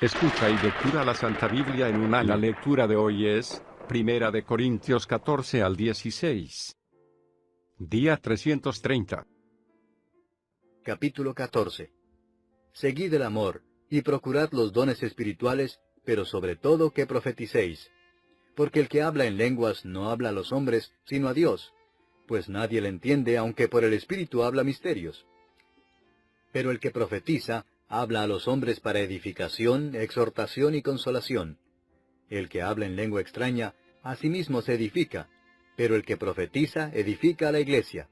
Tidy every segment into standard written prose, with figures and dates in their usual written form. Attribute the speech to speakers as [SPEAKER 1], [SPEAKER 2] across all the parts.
[SPEAKER 1] Escucha y lectura la Santa Biblia en un año. La lectura de hoy es, Primera de Corintios 14 al 16. Día 330.
[SPEAKER 2] Capítulo 14. Seguid el amor, y procurad los dones espirituales, pero sobre todo que profeticéis. Porque el que habla en lenguas no habla a los hombres, sino a Dios, pues nadie le entiende, aunque por el Espíritu habla misterios. Pero el que profetiza, habla a los hombres para edificación, exhortación y consolación. El que habla en lengua extraña, a sí mismo se edifica, pero el que profetiza, edifica a la iglesia.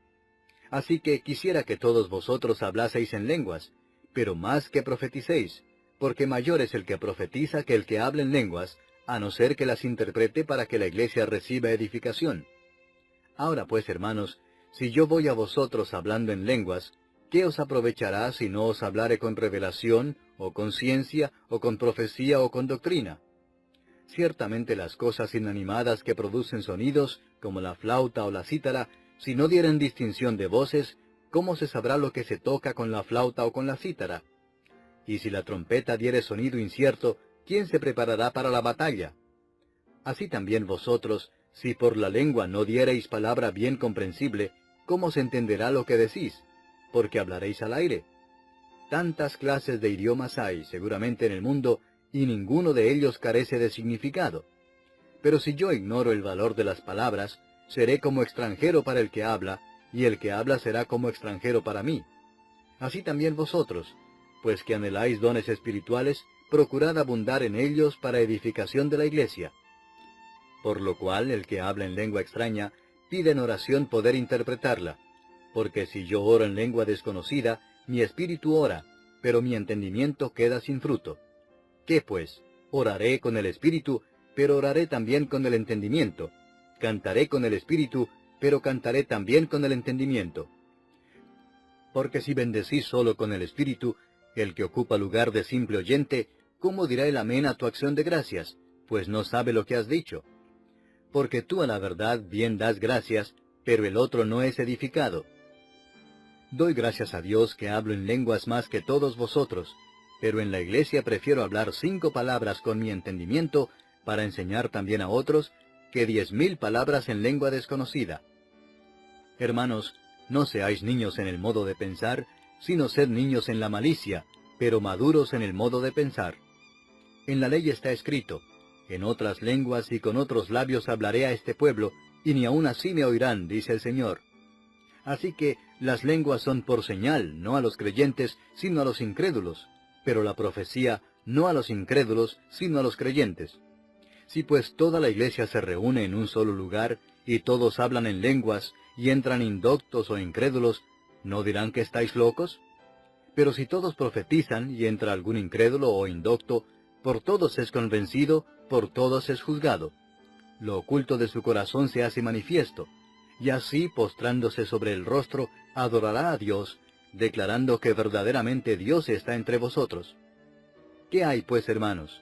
[SPEAKER 2] Así que quisiera que todos vosotros hablaseis en lenguas, pero más que profeticéis, porque mayor es el que profetiza que el que habla en lenguas, a no ser que las interprete para que la iglesia reciba edificación. Ahora pues, hermanos, si yo voy a vosotros hablando en lenguas, ¿qué os aprovechará si no os hablare con revelación, o con ciencia, o con profecía, o con doctrina? Ciertamente las cosas inanimadas que producen sonidos, como la flauta o la cítara, si no dieren distinción de voces, ¿cómo se sabrá lo que se toca con la flauta o con la cítara? Y si la trompeta diere sonido incierto, ¿quién se preparará para la batalla? Así también vosotros, si por la lengua no diereis palabra bien comprensible, ¿cómo se entenderá lo que decís? Porque hablaréis al aire. Tantas clases de idiomas hay, seguramente, en el mundo, y ninguno de ellos carece de significado. Pero si yo ignoro el valor de las palabras, seré como extranjero para el que habla, y el que habla será como extranjero para mí. Así también vosotros, pues que anheláis dones espirituales, procurad abundar en ellos para edificación de la iglesia. Por lo cual el que habla en lengua extraña, pide en oración poder interpretarla, porque si yo oro en lengua desconocida, mi espíritu ora, pero mi entendimiento queda sin fruto. ¿Qué pues? Oraré con el espíritu, pero oraré también con el entendimiento. Cantaré con el espíritu, pero cantaré también con el entendimiento. Porque si bendecís solo con el espíritu, el que ocupa lugar de simple oyente, ¿cómo dirá el amén a tu acción de gracias? Pues no sabe lo que has dicho. Porque tú a la verdad bien das gracias, pero el otro no es edificado. Doy gracias a Dios que hablo en lenguas más que todos vosotros, pero en la iglesia prefiero hablar 5 palabras con mi entendimiento para enseñar también a otros que 10,000 palabras en lengua desconocida. Hermanos, no seáis niños en el modo de pensar, sino sed niños en la malicia, pero maduros en el modo de pensar. En la ley está escrito: en otras lenguas y con otros labios hablaré a este pueblo, y ni aun así me oirán, dice el Señor. Así que las lenguas son por señal, no a los creyentes, sino a los incrédulos, pero la profecía no a los incrédulos, sino a los creyentes. Si pues toda la iglesia se reúne en un solo lugar, y todos hablan en lenguas, y entran indoctos o incrédulos, ¿no dirán que estáis locos? Pero si todos profetizan, y entra algún incrédulo o indocto, por todos es convencido, por todos es juzgado. Lo oculto de su corazón se hace manifiesto, y así, postrándose sobre el rostro, adorará a Dios, declarando que verdaderamente Dios está entre vosotros. ¿Qué hay, pues, hermanos?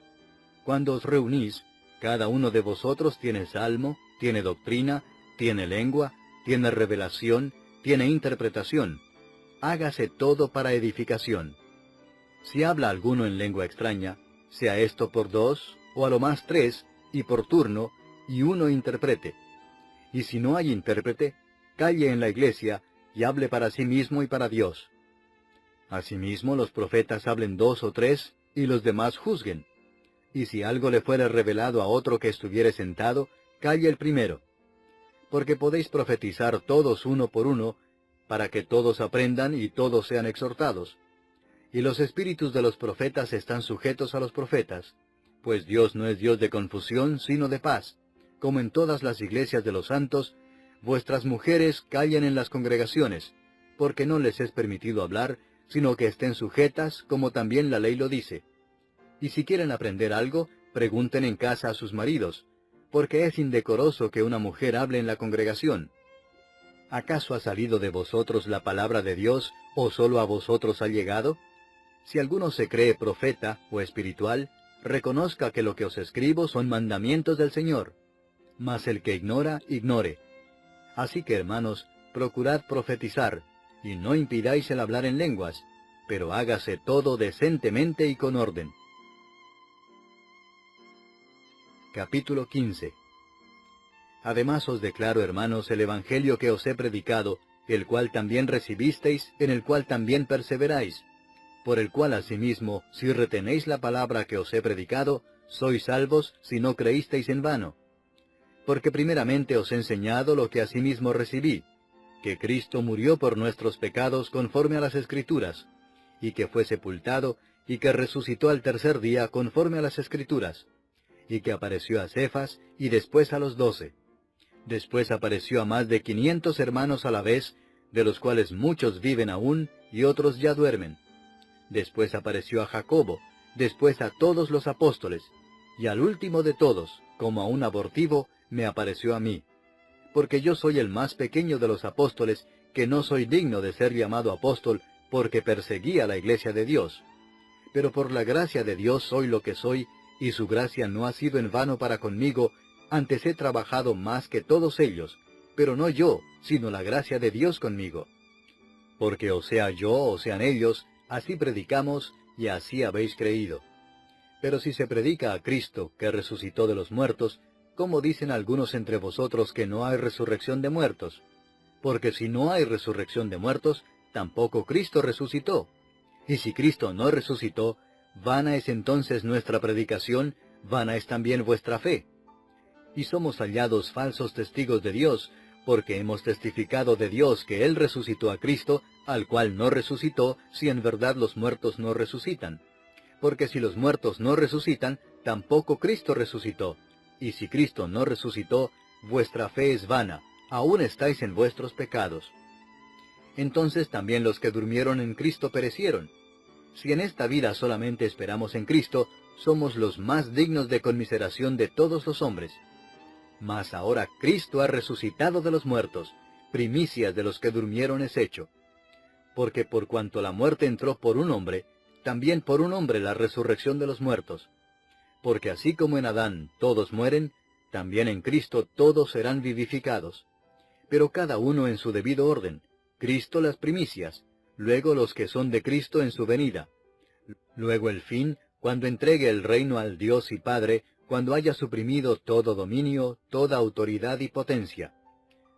[SPEAKER 2] Cuando os reunís, cada uno de vosotros tiene salmo, tiene doctrina, tiene lengua, tiene revelación, tiene interpretación. Hágase todo para edificación. Si habla alguno en lengua extraña, sea esto por 2, o a lo más 3, y por turno, y uno interprete. Y si no hay intérprete, calle en la iglesia, y hable para sí mismo y para Dios. Asimismo los profetas hablen 2 o 3, y los demás juzguen. Y si algo le fuere revelado a otro que estuviere sentado, calle el primero. Porque podéis profetizar todos uno por uno, para que todos aprendan y todos sean exhortados. Y los espíritus de los profetas están sujetos a los profetas, pues Dios no es Dios de confusión, sino de paz. Como en todas las iglesias de los santos, vuestras mujeres callen en las congregaciones, porque no les es permitido hablar, sino que estén sujetas, como también la ley lo dice. Y si quieren aprender algo, pregunten en casa a sus maridos, porque es indecoroso que una mujer hable en la congregación. ¿Acaso ha salido de vosotros la palabra de Dios, o solo a vosotros ha llegado? Si alguno se cree profeta o espiritual, reconozca que lo que os escribo son mandamientos del Señor. Mas el que ignora, ignore. Así que, hermanos, procurad profetizar, y no impidáis el hablar en lenguas, pero hágase todo decentemente y con orden. capítulo 15. Además os declaro, hermanos, el Evangelio que os he predicado, el cual también recibisteis, en el cual también perseveráis, por el cual asimismo, si retenéis la palabra que os he predicado, sois salvos si no creísteis en vano. Porque primeramente os he enseñado lo que asimismo recibí, que Cristo murió por nuestros pecados conforme a las Escrituras, y que fue sepultado, y que resucitó al tercer día conforme a las Escrituras, y que apareció a Cefas, y después a los 12. Después apareció a más de 500 hermanos a la vez, de los cuales muchos viven aún, y otros ya duermen. Después apareció a Jacobo, después a todos los apóstoles, y al último de todos, como a un abortivo, me apareció a mí. Porque yo soy el más pequeño de los apóstoles, que no soy digno de ser llamado apóstol, porque perseguí a la iglesia de Dios. Pero por la gracia de Dios soy lo que soy, y su gracia no ha sido en vano para conmigo, antes he trabajado más que todos ellos, pero no yo, sino la gracia de Dios conmigo. Porque o sea yo o sean ellos, así predicamos, y así habéis creído. Pero si se predica a Cristo, que resucitó de los muertos, ¿cómo dicen algunos entre vosotros que no hay resurrección de muertos? Porque si no hay resurrección de muertos, tampoco Cristo resucitó. Y si Cristo no resucitó, vana es entonces nuestra predicación, vana es también vuestra fe. Y somos hallados falsos testigos de Dios, porque hemos testificado de Dios que Él resucitó a Cristo, al cual no resucitó, si en verdad los muertos no resucitan. Porque si los muertos no resucitan, tampoco Cristo resucitó. Y si Cristo no resucitó, vuestra fe es vana, aún estáis en vuestros pecados. Entonces también los que durmieron en Cristo perecieron. Si en esta vida solamente esperamos en Cristo, somos los más dignos de conmiseración de todos los hombres. Mas ahora Cristo ha resucitado de los muertos, primicias de los que durmieron es hecho. Porque por cuanto la muerte entró por un hombre, también por un hombre la resurrección de los muertos. Porque así como en Adán todos mueren, también en Cristo todos serán vivificados. Pero cada uno en su debido orden, Cristo las primicias, luego los que son de Cristo en su venida. Luego el fin, cuando entregue el reino al Dios y Padre, cuando haya suprimido todo dominio, toda autoridad y potencia.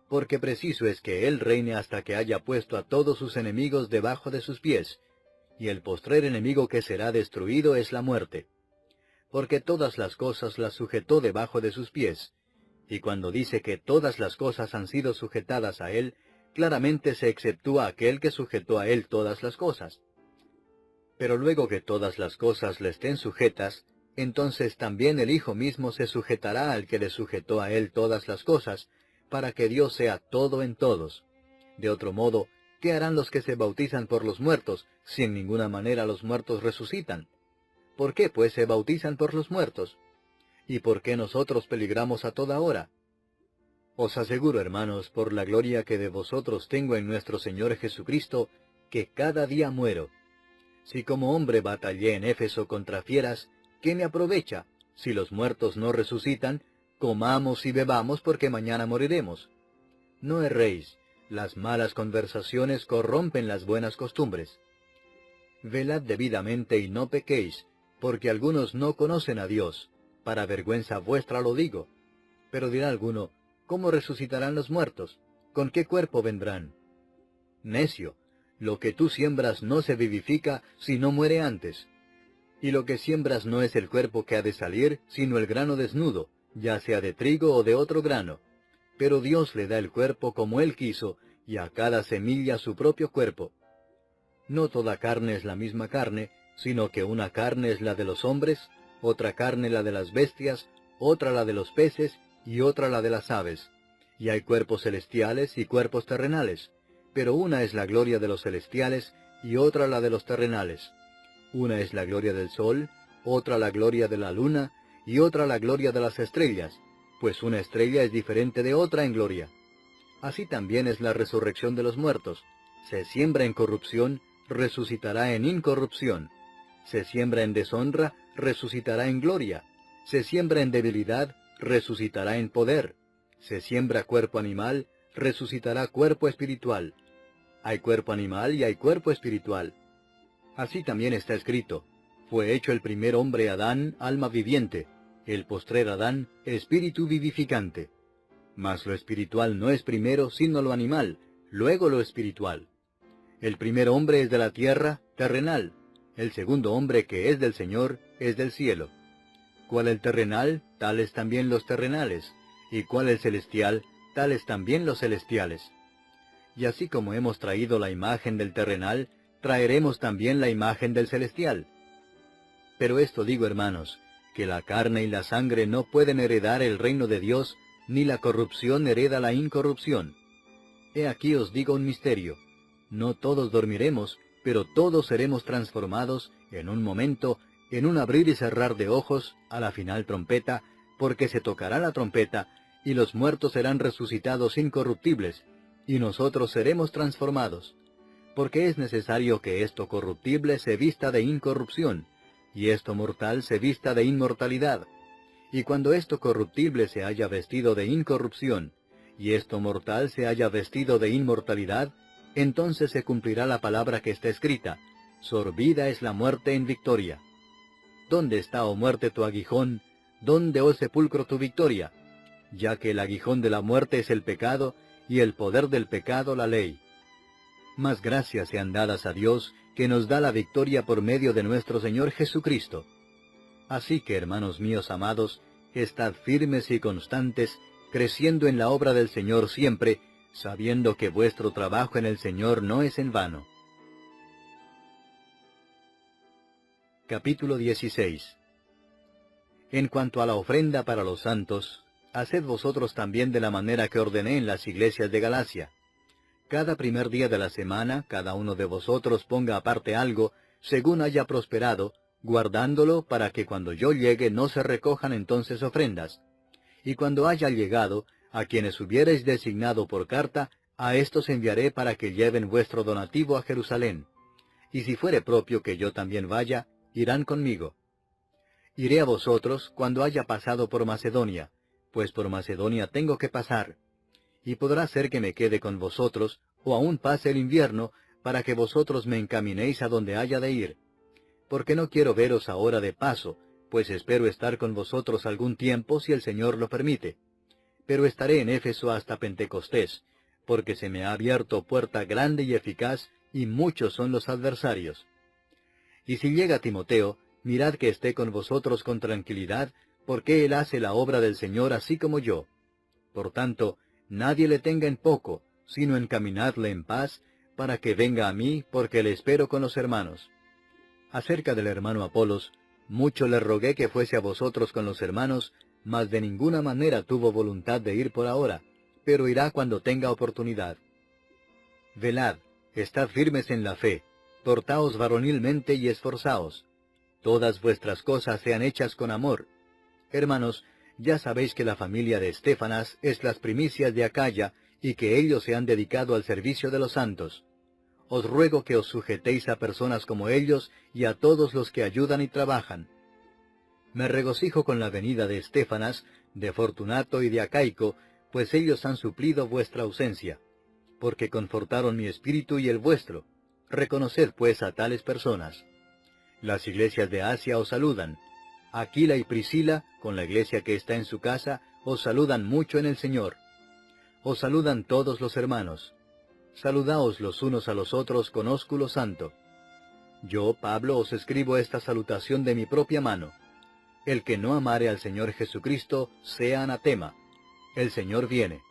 [SPEAKER 2] Porque preciso es que Él reine hasta que haya puesto a todos sus enemigos debajo de sus pies, y el postrer enemigo que será destruido es la muerte. Porque todas las cosas las sujetó debajo de sus pies, y cuando dice que todas las cosas han sido sujetadas a Él, claramente se exceptúa aquel que sujetó a Él todas las cosas. Pero luego que todas las cosas le estén sujetas, entonces también el Hijo mismo se sujetará al que le sujetó a Él todas las cosas, para que Dios sea todo en todos. De otro modo, ¿qué harán los que se bautizan por los muertos, si en ninguna manera los muertos resucitan? ¿Por qué, pues, se bautizan por los muertos? ¿Y por qué nosotros peligramos a toda hora? Os aseguro, hermanos, por la gloria que de vosotros tengo en nuestro Señor Jesucristo, que cada día muero. Si como hombre batallé en Éfeso contra fieras, ¿qué me aprovecha? Si los muertos no resucitan, comamos y bebamos porque mañana moriremos. No erréis, las malas conversaciones corrompen las buenas costumbres. Velad debidamente y no pequéis, porque algunos no conocen a Dios. Para vergüenza vuestra lo digo. Pero dirá alguno, ¿cómo resucitarán los muertos? ¿Con qué cuerpo vendrán? Necio, lo que tú siembras no se vivifica si no muere antes. Y lo que siembras no es el cuerpo que ha de salir, sino el grano desnudo, ya sea de trigo o de otro grano. Pero Dios le da el cuerpo como Él quiso, y a cada semilla su propio cuerpo. No toda carne es la misma carne, sino que una carne es la de los hombres, otra carne la de las bestias, otra la de los peces, y otra la de las aves. Y hay cuerpos celestiales y cuerpos terrenales, pero una es la gloria de los celestiales, y otra la de los terrenales. Una es la gloria del sol, otra la gloria de la luna, y otra la gloria de las estrellas, pues una estrella es diferente de otra en gloria. Así también es la resurrección de los muertos. Se siembra en corrupción, resucitará en incorrupción. Se siembra en deshonra, resucitará en gloria. Se siembra en debilidad, resucitará en poder. Se siembra cuerpo animal, resucitará cuerpo espiritual. Hay cuerpo animal y hay cuerpo espiritual. Así también está escrito, fue hecho el primer hombre Adán, alma viviente. el postrer Adán, espíritu vivificante. Mas lo espiritual no es primero sino lo animal, luego lo espiritual. El primer hombre es de la tierra, terrenal. El segundo hombre que es del Señor, es del cielo. Cual el terrenal, tales también los terrenales, y cual el celestial, tales también los celestiales. Y así como hemos traído la imagen del terrenal, traeremos también la imagen del celestial. Pero esto digo, hermanos, que la carne y la sangre no pueden heredar el reino de Dios, ni la corrupción hereda la incorrupción. He aquí os digo un misterio. No todos dormiremos, pero todos seremos transformados en un momento, en un abrir y cerrar de ojos, a la final trompeta, porque se tocará la trompeta, y los muertos serán resucitados incorruptibles, y nosotros seremos transformados. Porque es necesario que esto corruptible se vista de incorrupción, y esto mortal se vista de inmortalidad. Y cuando esto corruptible se haya vestido de incorrupción, y esto mortal se haya vestido de inmortalidad, entonces se cumplirá la palabra que está escrita: sorbida es la muerte en victoria. ¿Dónde está, oh muerte, tu aguijón? ¿Dónde, oh sepulcro, tu victoria? Ya que el aguijón de la muerte es el pecado, y el poder del pecado la ley. Mas gracias sean dadas a Dios, que nos da la victoria por medio de nuestro Señor Jesucristo. Así que, hermanos míos amados, estad firmes y constantes, creciendo en la obra del Señor siempre, sabiendo que vuestro trabajo en el Señor no es en vano. Capítulo 16. En cuanto a la ofrenda para los santos, haced vosotros también de la manera que ordené en las iglesias de Galacia. Cada primer día de la semana, cada uno de vosotros ponga aparte algo, según haya prosperado, guardándolo para que cuando yo llegue no se recojan entonces ofrendas. Y cuando haya llegado, a quienes hubiereis designado por carta, a éstos enviaré para que lleven vuestro donativo a Jerusalén. Y si fuere propio que yo también vaya, irán conmigo. Iré a vosotros cuando haya pasado por Macedonia, pues por Macedonia tengo que pasar. Y podrá ser que me quede con vosotros, o aún pase el invierno, para que vosotros me encaminéis a donde haya de ir. Porque no quiero veros ahora de paso, pues espero estar con vosotros algún tiempo si el Señor lo permite. Pero estaré en Éfeso hasta Pentecostés, porque se me ha abierto puerta grande y eficaz, y muchos son los adversarios. Y si llega Timoteo, mirad que esté con vosotros con tranquilidad, porque él hace la obra del Señor así como yo. Por tanto, nadie le tenga en poco, sino encaminadle en paz, para que venga a mí, porque le espero con los hermanos. Acerca del hermano Apolos, mucho le rogué que fuese a vosotros con los hermanos, mas de ninguna manera tuvo voluntad de ir por ahora, pero irá cuando tenga oportunidad. Velad, estad firmes en la fe, portaos varonilmente y esforzaos. Todas vuestras cosas sean hechas con amor. Hermanos, ya sabéis que la familia de Estéfanas es las primicias de Acaya, y que ellos se han dedicado al servicio de los santos. Os ruego que os sujetéis a personas como ellos y a todos los que ayudan y trabajan. Me regocijo con la venida de Estéfanas, de Fortunato y de Acaico, pues ellos han suplido vuestra ausencia, porque confortaron mi espíritu y el vuestro. Reconoced pues a tales personas. Las iglesias de Asia os saludan. Aquila y Priscila, con la iglesia que está en su casa, os saludan mucho en el Señor. Os saludan todos los hermanos. Saludaos los unos a los otros con ósculo santo. Yo, Pablo, os escribo esta salutación de mi propia mano. El que no amare al Señor Jesucristo, sea anatema. El Señor viene.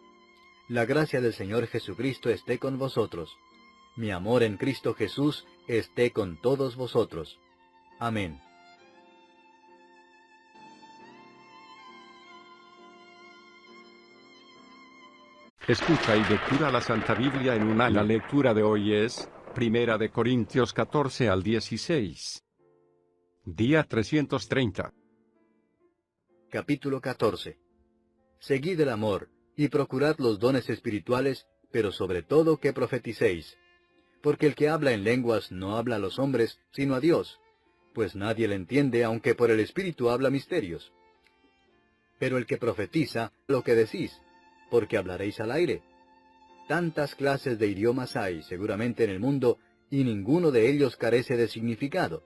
[SPEAKER 2] La gracia del Señor Jesucristo esté con vosotros. Mi amor en Cristo Jesús esté con todos vosotros. Amén.
[SPEAKER 1] Escucha y lectura la Santa Biblia en un año. La lectura de hoy es Primera de Corintios 14 al 16. Día 330.
[SPEAKER 2] Capítulo 14. Seguid el amor, y procurad los dones espirituales, pero sobre todo que profeticéis. Porque el que habla en lenguas no habla a los hombres, sino a Dios, pues nadie le entiende, aunque por el Espíritu habla misterios. Pero el que profetiza, lo que decís, porque hablaréis al aire. Tantas clases de idiomas hay, seguramente, en el mundo, y ninguno de ellos carece de significado.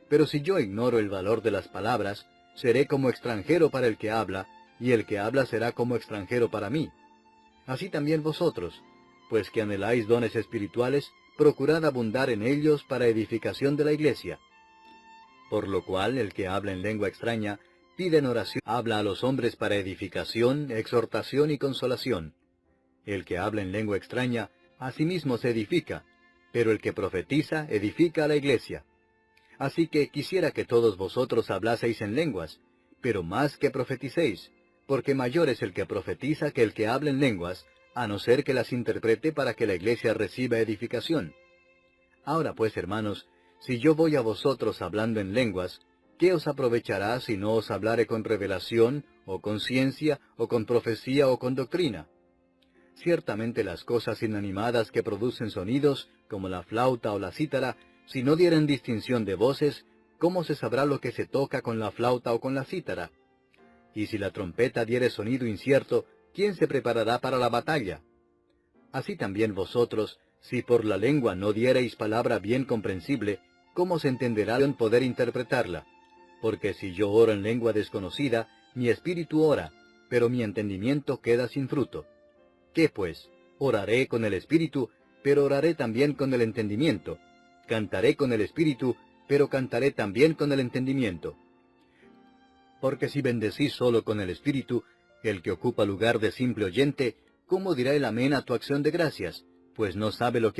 [SPEAKER 2] Pero si yo ignoro el valor de las palabras, seré como extranjero para el que habla, y el que habla será como extranjero para mí. Así también vosotros, pues que anheláis dones espirituales, procurad abundar en ellos para edificación de la iglesia. Por lo cual el que habla en lengua extraña, pide en oración, habla a los hombres para edificación, exhortación y consolación. El que habla en lengua extraña, a sí mismo se edifica, pero el que profetiza, edifica a la iglesia. Así que quisiera que todos vosotros hablaseis en lenguas, pero más que profeticéis, porque mayor es el que profetiza que el que habla en lenguas, a no ser que las interprete para que la iglesia reciba edificación. Ahora pues, hermanos, si yo voy a vosotros hablando en lenguas, ¿qué os aprovechará si no os hablare con revelación, o con ciencia, o con profecía, o con doctrina? Ciertamente las cosas inanimadas que producen sonidos, como la flauta o la cítara, si no dieren distinción de voces, ¿cómo se sabrá lo que se toca con la flauta o con la cítara? Y si la trompeta diere sonido incierto, ¿quién se preparará para la batalla? Así también vosotros, si por la lengua no diereis palabra bien comprensible, ¿cómo se entenderá en poder interpretarla? Porque si yo oro en lengua desconocida, mi espíritu ora, pero mi entendimiento queda sin fruto. ¿Qué pues? Oraré con el espíritu, pero oraré también con el entendimiento. Cantaré con el espíritu, pero cantaré también con el entendimiento. Porque si bendecís solo con el espíritu, el que ocupa lugar de simple oyente, ¿cómo dirá el amén a tu acción de gracias? Pues no sabe lo que